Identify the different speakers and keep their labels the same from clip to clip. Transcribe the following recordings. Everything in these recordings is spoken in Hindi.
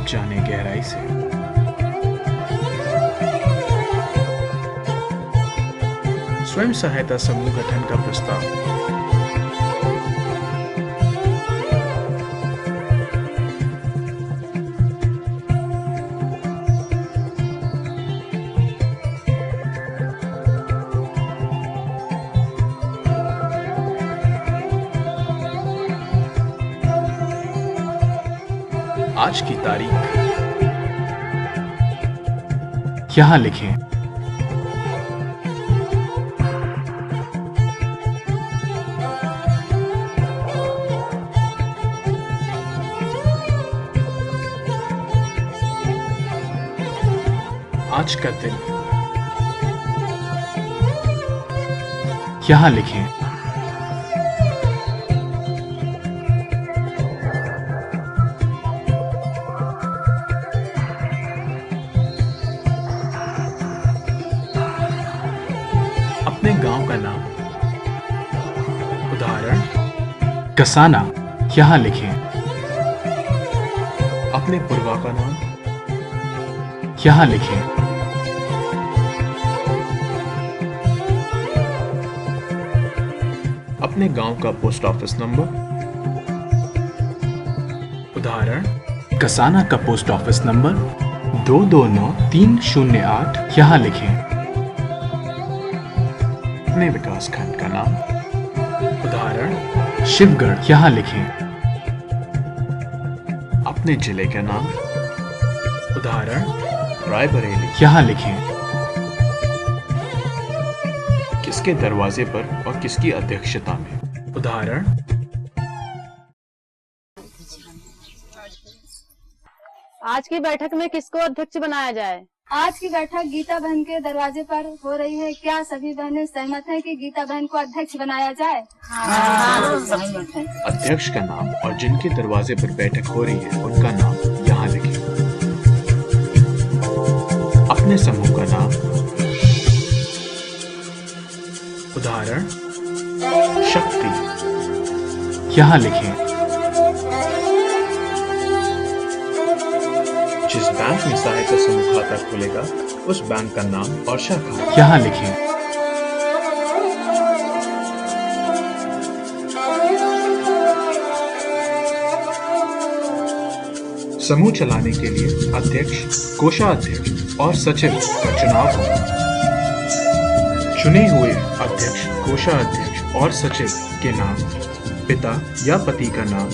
Speaker 1: अब जाने गहराई से। स्वयं सहायता समूह गठन का प्रस्ताव। आज की तारीख यहां लिखें। आज का दिन यहां लिखें। अपने गांव का नाम, उदाहरण कसाना, यहां लिखें। अपने पूर्वा का नाम यहां लिखें। अपने गांव का पोस्ट ऑफिस नंबर, उदाहरण कसाना का पोस्ट ऑफिस नंबर 229308, यहां लिखें। अपने विकास खंड का नाम, उदाहरण शिवगढ़, यहां लिखें। अपने जिले का नाम, उदाहरण रायबरेली, यहां लिखें। किसके दरवाजे पर और किसकी अध्यक्षता में, उदाहरण
Speaker 2: आज की बैठक में किसको अध्यक्ष बनाया जाए?
Speaker 3: आज की बैठक गीता बहन के दरवाजे पर हो रही है। क्या सभी बहनें सहमत हैं कि गीता बहन को अध्यक्ष बनाया जाए?
Speaker 1: अध्यक्ष का नाम और जिनके दरवाजे पर बैठक हो रही है उनका नाम यहाँ लिखें। अपने समूह का नाम, उदाहरण शक्ति, यहाँ लिखें। जिस बैंक में सहायता समूह खाता खुलेगा उस बैंक का नाम और शाखा यहाँ लिखें। समूह चलाने के लिए अध्यक्ष, कोषाध्यक्ष और सचिव का चुनाव होगा। चुने हुए अध्यक्ष, कोषाध्यक्ष और सचिव के नाम, पिता या पति का नाम,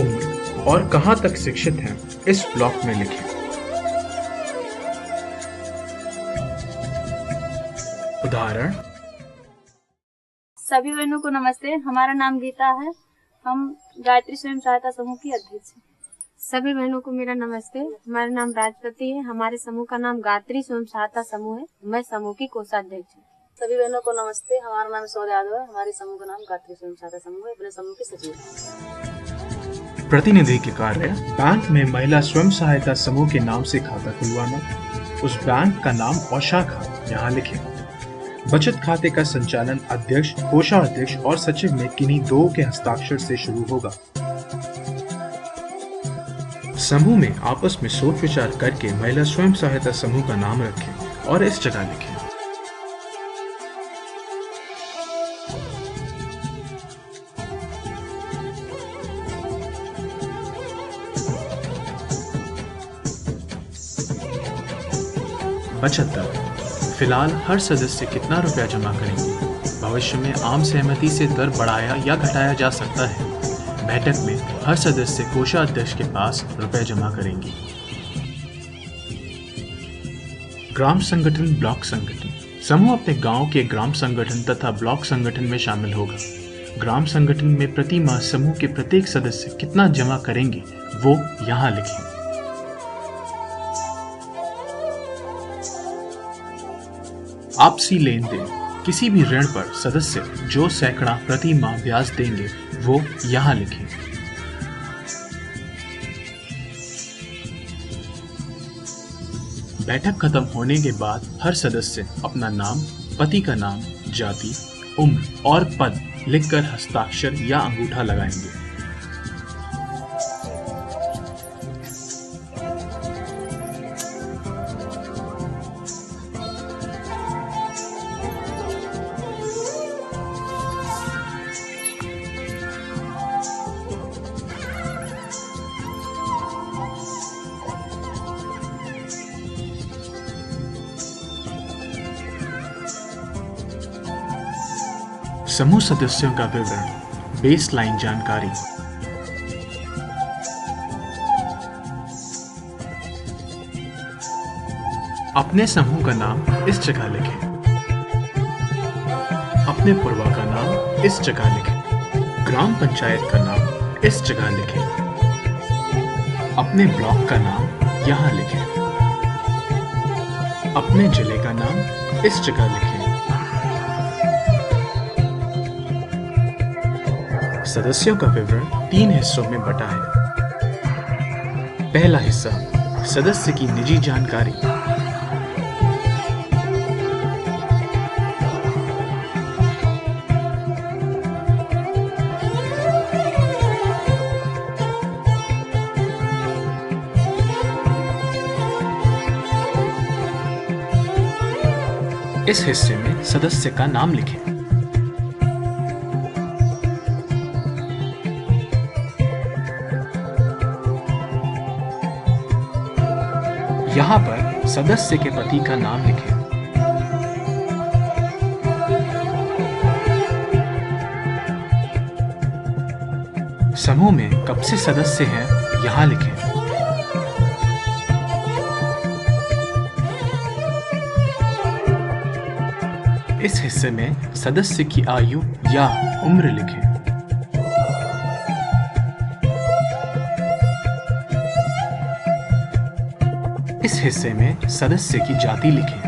Speaker 1: उम्र और कहां तक शिक्षित हैं इस ब्लॉक में लिखें। उदाहरण
Speaker 3: सभी बहनों को नमस्ते। हमारा नाम गीता है। हम गायत्री स्वयं सहायता समूह की अध्यक्ष हैं।
Speaker 4: सभी बहनों को मेरा नमस्ते। हमारा नाम राजपति है। हमारे समूह का नाम गायत्री स्वयं सहायता समूह है। मैं समूह की कोषाध्यक्ष हूँ।
Speaker 2: सभी बहनों को नमस्ते। हमारा नाम सौर्य यादव है। हमारे समूह का नाम गायत्री स्वयं सहायता समूह है। अपने समूह की सचिव।
Speaker 1: प्रतिनिधि के कार्य, बैंक में महिला स्वयं सहायता समूह के नाम से खाता खुलवाना, उस बैंक का नाम और शाखा यहाँ लिखें। बचत खाते का संचालन अध्यक्ष, कोषाध्यक्ष और सचिव में किन्हीं दो के हस्ताक्षर से शुरू होगा। समूह में आपस में सोच विचार करके महिला स्वयं सहायता समूह का नाम रखें और इस जगह लिखें। बचत दर, फिलहाल हर सदस्य कितना रुपया जमा करेंगे। भविष्य में आम सहमति से दर बढ़ाया या घटाया जा सकता है। बैठक में हर सदस्य कोषाध्यक्ष के पास रुपए जमा करेंगे। ग्राम संगठन, ब्लॉक संगठन, समूह अपने गांव के ग्राम संगठन तथा ब्लॉक संगठन में शामिल होगा। ग्राम संगठन में प्रति माह समूह के प्रत्येक सदस्य कितना जमा करेंगे वो यहाँ लिखें। आपसी लेन देन, किसी भी ऋण पर सदस्य जो सैकड़ा प्रति माह ब्याज देंगे वो यहाँ लिखें। बैठक खत्म होने के बाद हर सदस्य अपना नाम, पति का नाम, जाति, उम्र और पद लिखकर हस्ताक्षर या अंगूठा लगाएंगे। समूह सदस्यों का विवरण, बेसलाइन जानकारी। अपने समूह का नाम इस जगह लिखें। अपने पूर्वा का नाम इस जगह लिखें। ग्राम पंचायत का नाम इस जगह लिखें। अपने ब्लॉक का नाम यहाँ लिखें। अपने जिले का नाम इस जगह लिखें। सदस्यों का विवरण 3 हिस्सों में बटा है। पहला हिस्सा, सदस्य की निजी जानकारी। इस हिस्से में सदस्य का नाम लिखें। यहाँ पर सदस्य के पति का नाम लिखें। समूह में कब से सदस्य हैं, यहाँ लिखें। इस हिस्से में सदस्य की आयु या उम्र लिखें। इस हिस्से में सदस्य की जाति लिखें।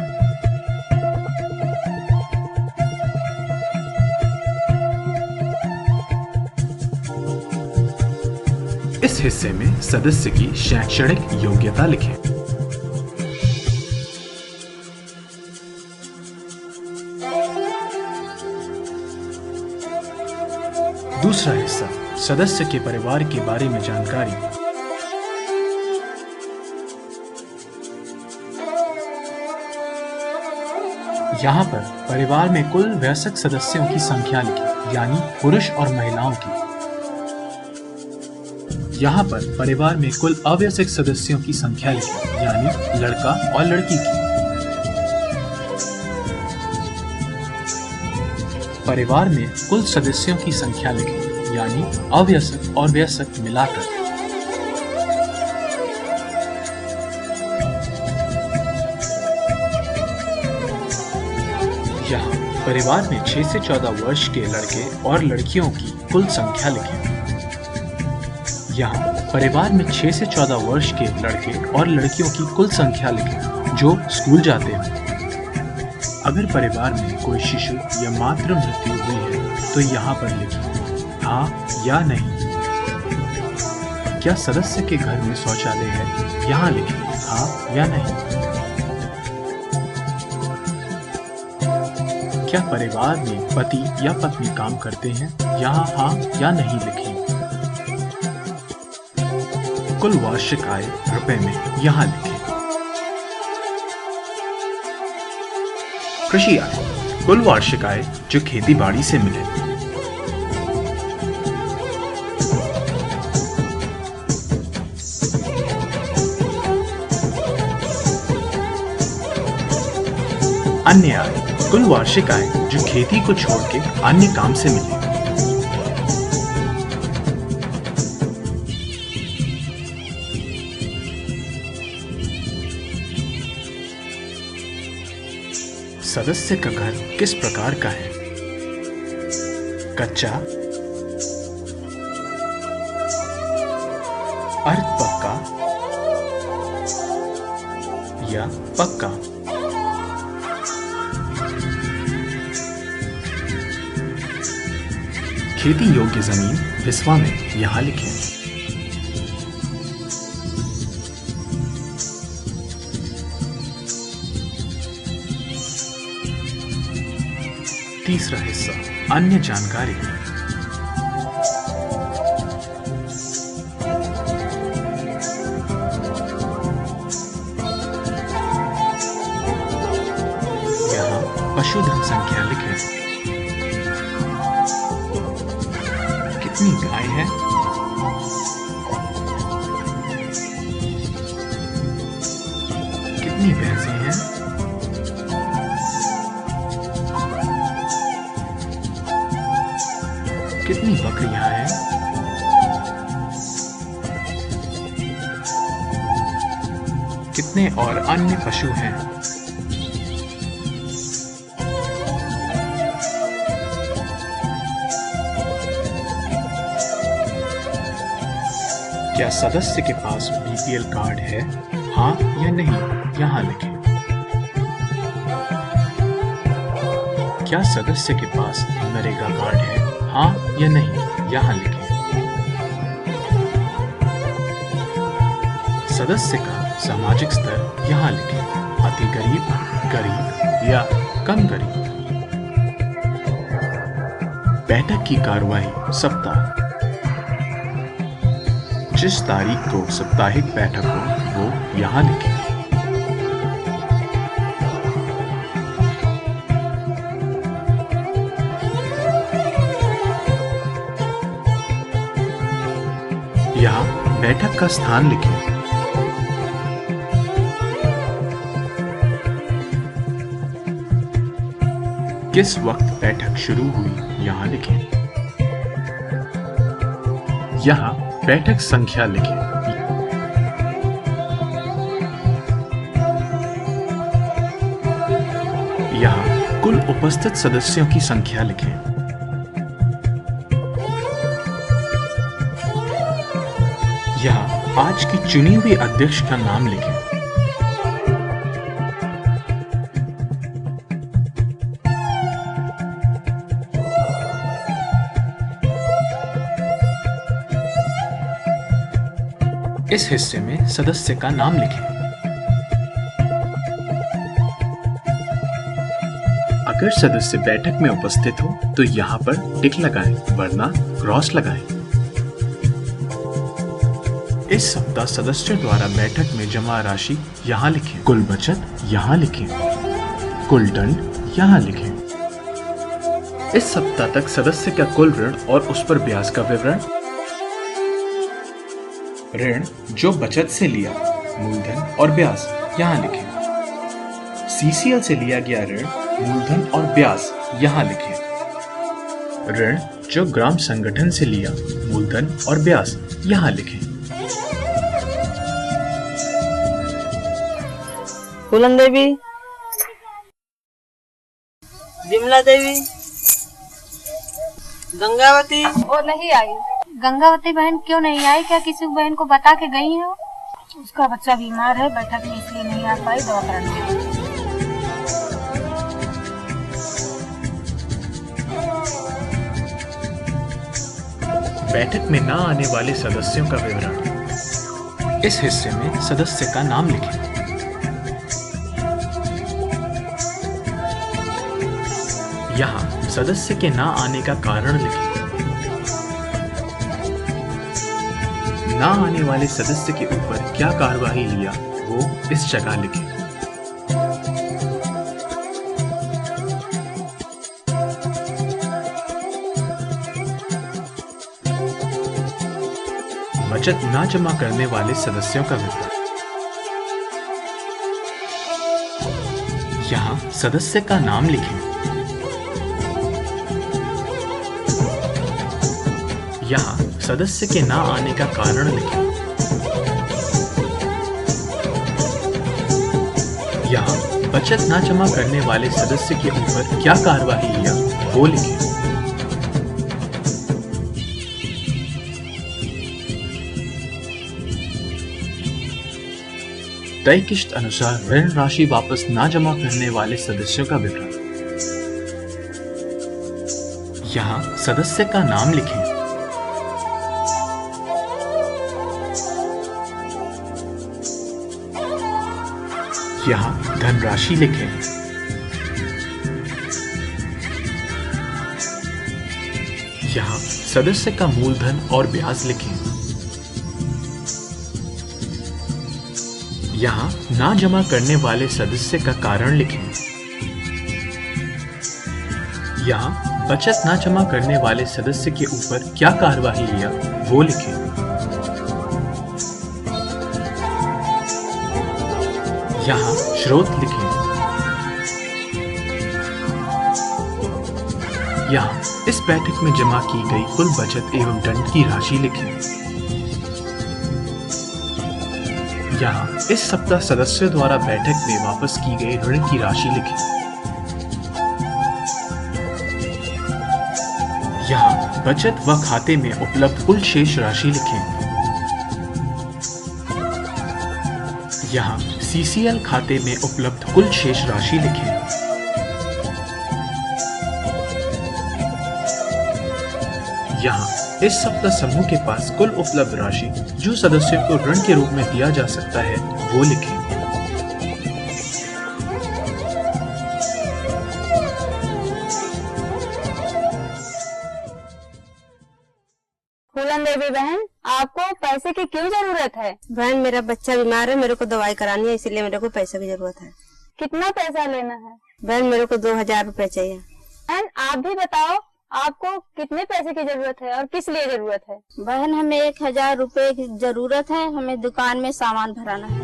Speaker 1: इस हिस्से में सदस्य की शैक्षणिक योग्यता लिखें। दूसरा हिस्सा, सदस्य के परिवार के बारे में जानकारी। यहाँ पर परिवार में कुल वयस्क सदस्यों की संख्या लिखें, यानी पुरुष और महिलाओं की। यहाँ पर परिवार में कुल अवयस्क सदस्यों की संख्या लिखें, यानी लड़का और लड़की की। परिवार में कुल सदस्यों की संख्या लिखें, यानी अवयस्क और वयस्क मिलाकर। यहाँ परिवार में 6 से 14 वर्ष के लड़के और लड़कियों की कुल संख्या लिखें। यहाँ परिवार में 6 से 14 वर्ष के लड़के और लड़कियों की कुल संख्या लिखें जो स्कूल जाते हैं। अगर परिवार में कोई शिशु या मातृ मृत्यु हुई है तो यहाँ पर लिखें हाँ या नहीं। क्या सदस्य के घर में शौचालय है, यहाँ लिखें हाँ या नहीं। क्या परिवार में पति या पत्नी काम करते हैं, यहाँ हाँ या नहीं लिखें। कुल वार्षिक आय रुपए में, यहाँ लिखें। कृषि आय, कुल वार्षिक आय जो खेती बाड़ी से मिले। अन्य आय, कुल वार्षिक आय जो खेती को छोड़ के अन्य काम से मिले। सदस्य का घर किस प्रकार का है? कच्चा, अर्ध पक्का या पक्का? खेती योग्य जमीन विस्वा में, यहाँ लिखें। तीसरा हिस्सा, अन्य जानकारी। यहाँ पशुधन संख्या लिखें। कितनी गाय है? कितनी भैंसें हैं? कितनी बकरियां हैं? कितने और अन्य पशु हैं? क्या सदस्य के पास बीपीएल कार्ड है? हाँ या नहीं, यहाँ लिखें। क्या सदस्य के पास नरेगा कार्ड है? हाँ या नहीं, यहाँ लिखें। सदस्य का सामाजिक स्तर यहाँ लिखें। अति गरीब, गरीब या कम गरीब। बैठक की कार्यवाही सप्ताह। जिस तारीख को साप्ताहिक बैठक हो वो यहाँ लिखें। यहाँ बैठक का स्थान लिखें। किस वक्त बैठक शुरू हुई यहाँ लिखें। यहाँ बैठक संख्या लिखें। यहाँ कुल उपस्थित सदस्यों की संख्या लिखें। यहाँ आज की चुनी हुई अध्यक्ष का नाम लिखें। इस हिस्से में सदस्य का नाम लिखें। अगर सदस्य बैठक में उपस्थित हो तो यहाँ पर टिक लगाएं, वरना क्रॉस लगाएं। इस सप्ताह सदस्यों द्वारा बैठक में जमा राशि यहाँ लिखें। कुल बचत यहाँ लिखें। कुल दंड यहाँ लिखें। इस सप्ताह तक सदस्य का कुल ऋण और उस पर ब्याज का विवरण। ऋण जो बचत से लिया, मूलधन और ब्याज यहाँ लिखें। सीसीएल से लिया गया ऋण, मूलधन और ब्याज यहाँ लिखें। ऋण जो ग्राम संगठन से लिया, मूलधन और ब्याज यहाँ लिखें।
Speaker 5: फूलन देवी, विमला देवी, गंगावती।
Speaker 3: वो नहीं आई।
Speaker 4: गंगावती बहन क्यों नहीं आई? क्या किसी बहन को बता के गई हो?
Speaker 2: उसका बच्चा बीमार है, बैठक में इसलिए नहीं आ पाई, दवा कराने।
Speaker 1: बैठक में न आने वाले सदस्यों का विवरण। इस हिस्से में सदस्य का नाम लिखें। यहाँ सदस्य के न आने का कारण लिखें। न आने वाले सदस्य के ऊपर क्या कार्यवाही लिया वो इस जगह लिखें। बचत न जमा करने वाले सदस्यों का विवरण। यहाँ सदस्य का नाम लिखें। यहाँ सदस्य के ना आने का कारण लिखें। यहाँ बचत ना जमा करने वाले सदस्य के ऊपर क्या कार्यवाही लिया वो लिखें। तय किस्त अनुसार ऋण राशि वापस ना जमा करने वाले सदस्यों का विवरण। यहाँ सदस्य का नाम लिखें। यहाँ धनराशि लिखें। यहाँ सदस्य का मूलधन और ब्याज लिखें। यहाँ ना जमा करने वाले सदस्य का कारण लिखें। यहाँ बचत ना जमा करने वाले सदस्य के ऊपर क्या कार्यवाही लिया वो लिखें। यहाँ स्रोत लिखें। यहाँ इस बैठक में जमा की गई कुल बचत एवं दंड की राशि लिखें। यहाँ इस सप्ताह सदस्यों द्वारा बैठक में वापस की गई ऋण की राशि लिखें। यहाँ बचत व खाते में उपलब्ध कुल शेष राशि लिखें। यहाँ CCL खाते में उपलब्ध कुल शेष राशि लिखें। यहाँ इस सप्ताह समूह के पास कुल उपलब्ध राशि जो सदस्यों को ऋण के रूप में दिया जा सकता है वो लिखें।
Speaker 3: फूलन देवी बहन, आपको पैसे की क्यों जरूरत है?
Speaker 4: बहन, मेरा बच्चा बीमार है, मेरे को दवाई करानी है, इसलिए मेरे को पैसे की जरूरत है।
Speaker 3: कितना पैसा लेना है?
Speaker 4: बहन, मेरे को 2000 रुपए चाहिए।
Speaker 3: बहन, आप भी बताओ, आपको कितने पैसे की जरूरत है और किस लिए जरूरत है?
Speaker 6: बहन, हमें 1000 रुपए की जरूरत है। हमें दुकान में सामान भराना है।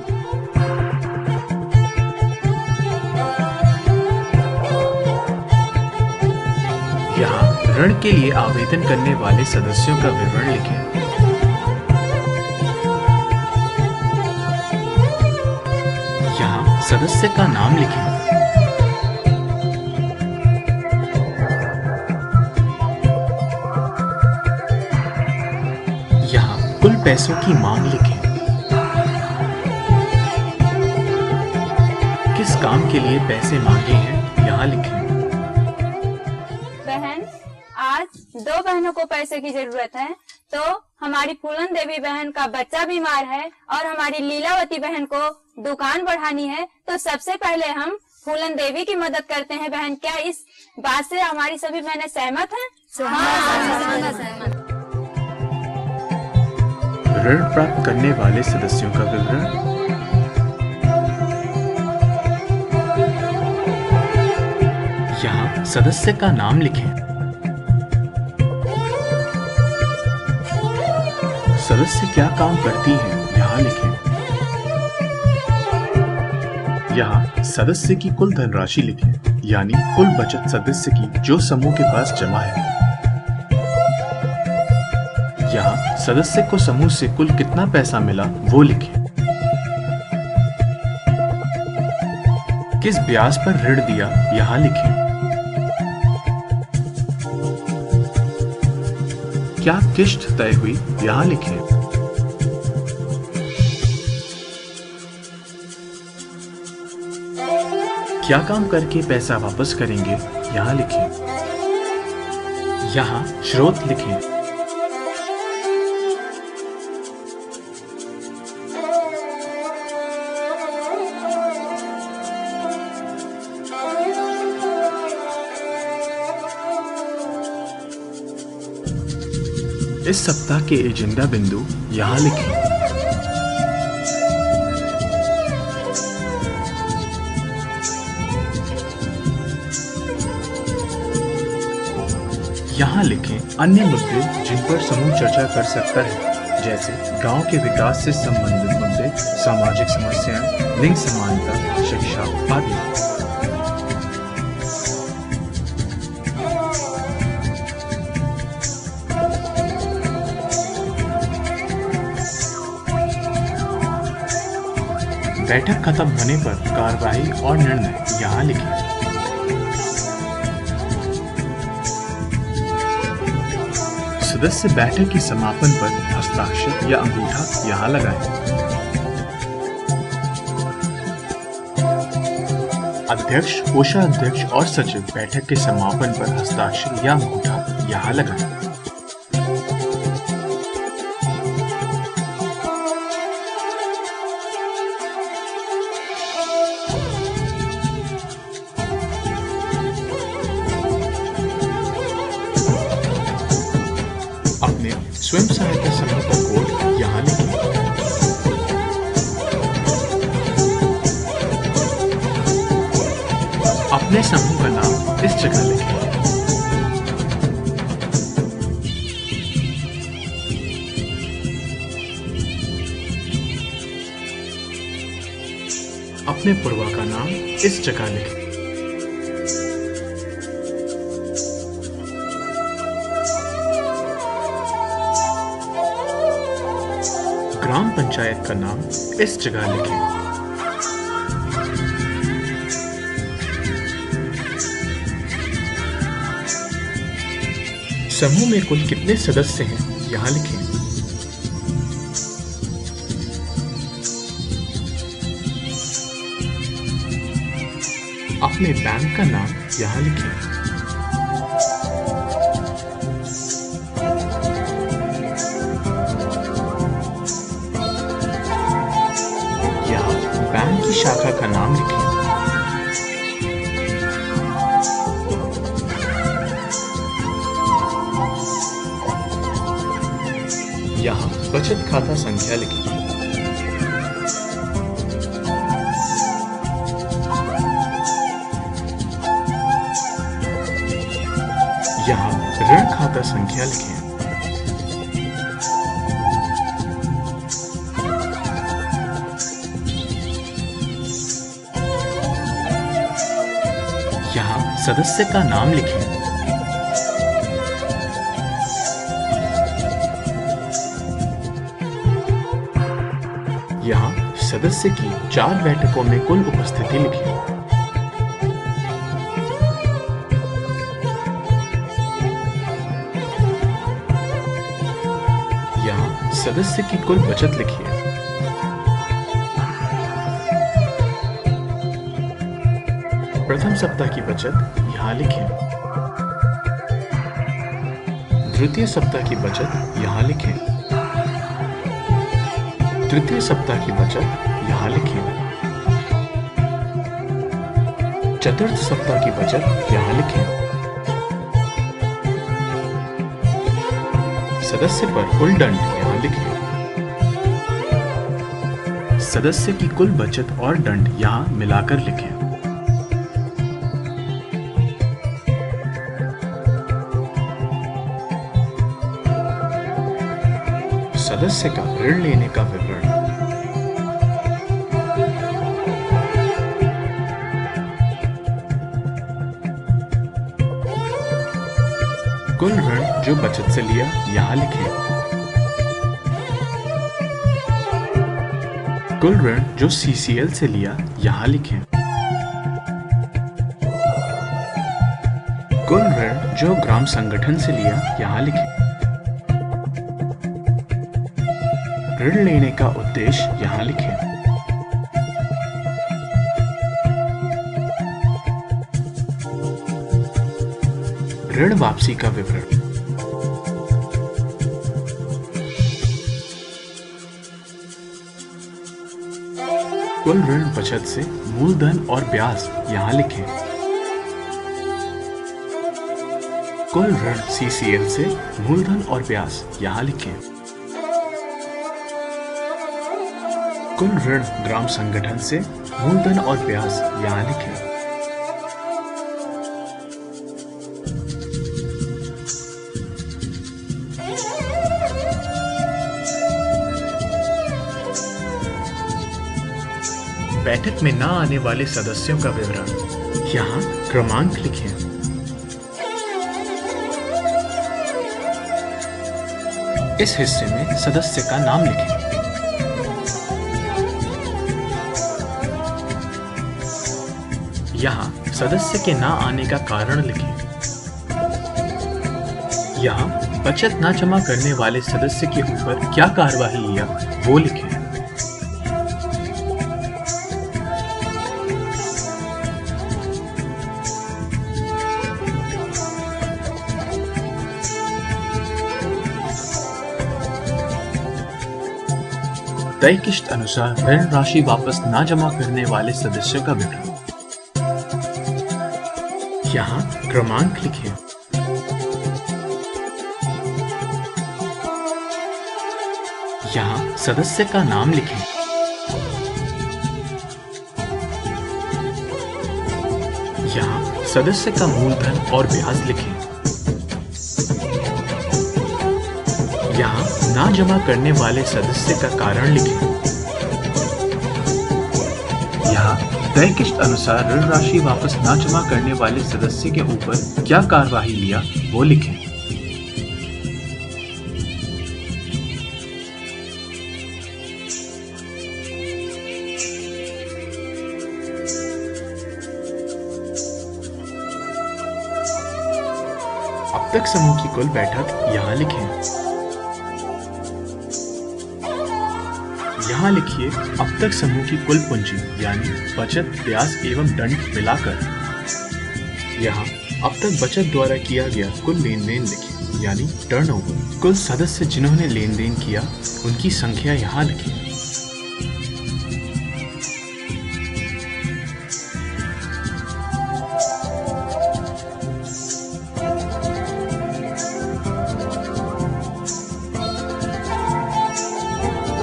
Speaker 1: यहाँ ऋण के लिए आवेदन करने वाले सदस्यों का विवरण लिखें। यहाँ सदस्य का नाम लिखें। यहाँ कुल पैसों की मांग लिखें। किस काम के लिए पैसे मांगे हैं यहाँ लिखें।
Speaker 3: बहन, आज 2 बहनों को पैसे की जरूरत है। तो हमारी फूलन देवी बहन का बच्चा बीमार है और हमारी लीलावती बहन को दुकान बढ़ानी है। तो सबसे पहले हम फूलन देवी की मदद करते हैं। बहन, क्या इस बात से हमारी सभी बहनें सहमत हैं?
Speaker 2: सहमत।
Speaker 1: ऋण प्राप्त करने वाले सदस्यों का विवरण। यहाँ सदस्य का नाम लिखें। सदस्य क्या काम करती है यहाँ लिखें। यहाँ सदस्य की कुल धनराशि लिखें, यानी कुल बचत सदस्य की जो समूह के पास जमा है। यहाँ सदस्य को समूह से कुल कितना पैसा मिला वो लिखें। किस ब्याज पर ऋण दिया यहाँ लिखें। क्या किश्त तय हुई यहाँ लिखें। क्या काम करके पैसा वापस करेंगे यहाँ लिखें। यहाँ स्रोत लिखें। इस सप्ताह के एजेंडा बिंदु यहाँ लिखें। यहाँ लिखें अन्य मुद्दे जिन पर समूह चर्चा कर सकता है, जैसे गांव के विकास से संबंधित मुद्दे, सामाजिक समस्याएं, लिंग समानता, शिक्षा आदि। बैठक खत्म होने पर कार्रवाई और निर्णय यहाँ लिखें। सदस्य बैठक के समापन पर हस्ताक्षर या अंगूठा यहाँ लगाएं। अध्यक्ष, कोषाध्यक्ष और सचिव बैठक के समापन पर हस्ताक्षर या अंगूठा यहाँ लगाएं। अपने स्वयं सहायता समूह का कोड यहाँ लिखें। अपने समूह का नाम इस जगह लिखें। अपने पूर्वा का नाम इस जगह लिखें। ग्राम पंचायत का नाम इस जगह लिखें। समूह में कुल कितने सदस्य हैं यहाँ लिखें। अपने बैंक का नाम यहाँ लिखें। यहाँ बैंक की शाखा का नाम लिखें। यहाँ बचत खाता संख्या लिखें। यहाँ ऋण खाता संख्या लिखें। यहाँ सदस्य का नाम लिखें। यहाँ सदस्य की 4 बैठकों में कुल उपस्थिति लिखें। यहाँ सदस्य की कुल बचत लिखिए। प्रथम सप्ताह की बचत यहाँ लिखें। द्वितीय सप्ताह की बचत यहाँ लिखें। तृतीय सप्ताह की बचत यहाँ लिखें। चतुर्थ सप्ताह की बचत यहाँ लिखें। सदस्य पर कुल दंड यहाँ लिखें। सदस्य की कुल बचत और दंड यहाँ मिलाकर लिखें। सदस्य का ऋण लेने का विवरण। कुल ऋण जो बचत से लिया यहाँ लिखें। कुल ऋण जो CCL से लिया यहाँ लिखें। कुल ऋण जो ग्राम संगठन से लिया यहाँ लिखें। ऋण लेने का उद्देश्य यहाँ लिखें। ऋण वापसी का विवरण। कुल ऋण बचत से मूलधन और ब्याज यहाँ लिखें। कुल ऋण CCL से मूलधन और ब्याज यहाँ लिखें। कुल ऋण ग्राम संगठन से मूलधन और ब्याज यहाँ लिखें। बैठक में न आने वाले सदस्यों का विवरण। यहाँ क्रमांक लिखें। इस हिस्से में सदस्य का नाम लिखें। यहाँ सदस्य के ना आने का कारण लिखें। यहाँ बचत ना जमा करने वाले सदस्य के ऊपर क्या कार्यवाही लिया वो लिखें। तय किस्त अनुसार ऋण राशि वापस ना जमा करने वाले सदस्यों का विवरण। यहाँ क्रमांक लिखें। यहाँ सदस्य का नाम लिखें। यहाँ सदस्य का मूलधन और ब्याज लिखें। यहाँ ना जमा करने वाले सदस्य का कारण लिखें। यहाँ तय किस्त अनुसार ऋण राशि वापस ना जमा करने वाले सदस्य के ऊपर क्या कार्यवाही लिया वो लिखें। अब तक समूह की कुल बैठक यहाँ लिखें। यहाँ लिखिए अब तक समूह की कुल पूंजी यानी बचत, ब्याज एवं दंड मिलाकर। यहाँ अब तक बचत द्वारा किया गया कुल लेन देन लिखिए यानी टर्नओवर। कुल सदस्य जिन्होंने लेन देन किया उनकी संख्या यहाँ लिखिए।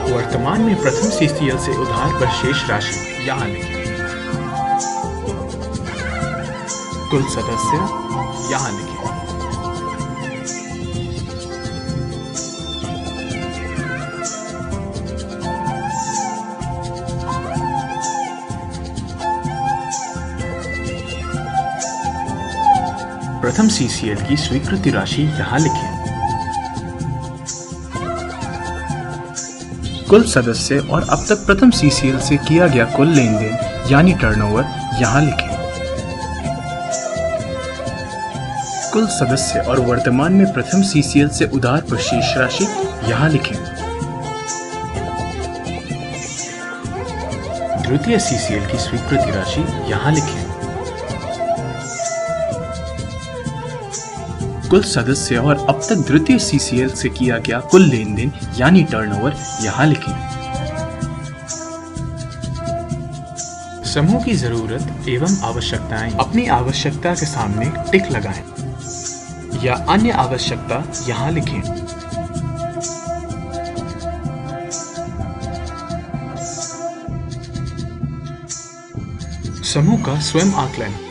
Speaker 1: वर्तमान में प्रथम सीसीएल से उधार पर शेष राशि यहाँ लिखें। कुल सदस्य यहाँ लिखें। प्रथम सीसीएल की स्वीकृति राशि यहाँ लिखें। कुल सदस्य और अब तक प्रथम सीसीएल से किया गया कुल लेन देन यानी टर्नओवर यहाँ लिखें। कुल सदस्य और वर्तमान में प्रथम सीसीएल से उधार पर शेष राशि यहाँ लिखें। द्वितीय सीसीएल की स्वीकृति राशि यहाँ लिखें। कुल सदस्य और अब तक द्वितीय सीसीएल से किया गया कुल लेन देन यानी टर्नओवर यहाँ लिखें। समूह की जरूरत एवं आवश्यकताएं अपनी आवश्यकता के सामने टिक लगाएं या अन्य आवश्यकता यहाँ लिखें। समूह का स्वयं आकलन।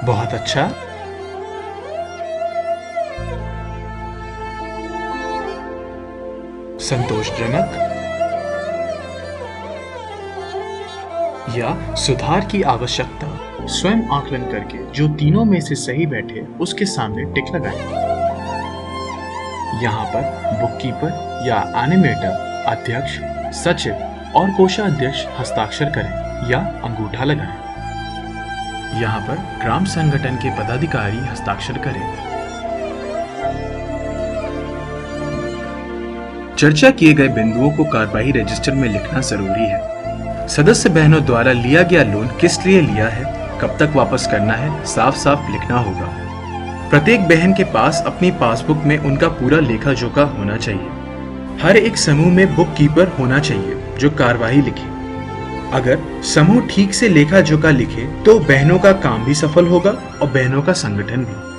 Speaker 1: बहुत अच्छा। संतोषजनक या सुधार की आवश्यकता। स्वयं आकलन करके जो तीनों में से सही बैठे उसके सामने टिक लगाएं। यहाँ पर बुककीपर या एनिमेटर, अध्यक्ष, सचिव और कोषाध्यक्ष हस्ताक्षर करें या अंगूठा लगाएं। यहाँ पर ग्राम संगठन के पदाधिकारी हस्ताक्षर करें। चर्चा किए गए बिंदुओं को कार्यवाही रजिस्टर में लिखना जरूरी है। सदस्य बहनों द्वारा लिया गया लोन किस लिए लिया है, कब तक वापस करना है, साफ साफ लिखना होगा। प्रत्येक बहन के पास अपनी पासबुक में उनका पूरा लेखा जोखा होना चाहिए। हर एक समूह में बुक कीपर होना चाहिए जो कार्यवाही लिखे। अगर समूह ठीक से लेखा जोखा लिखे तो बहनों का काम भी सफल होगा और बहनों का संगठन भी।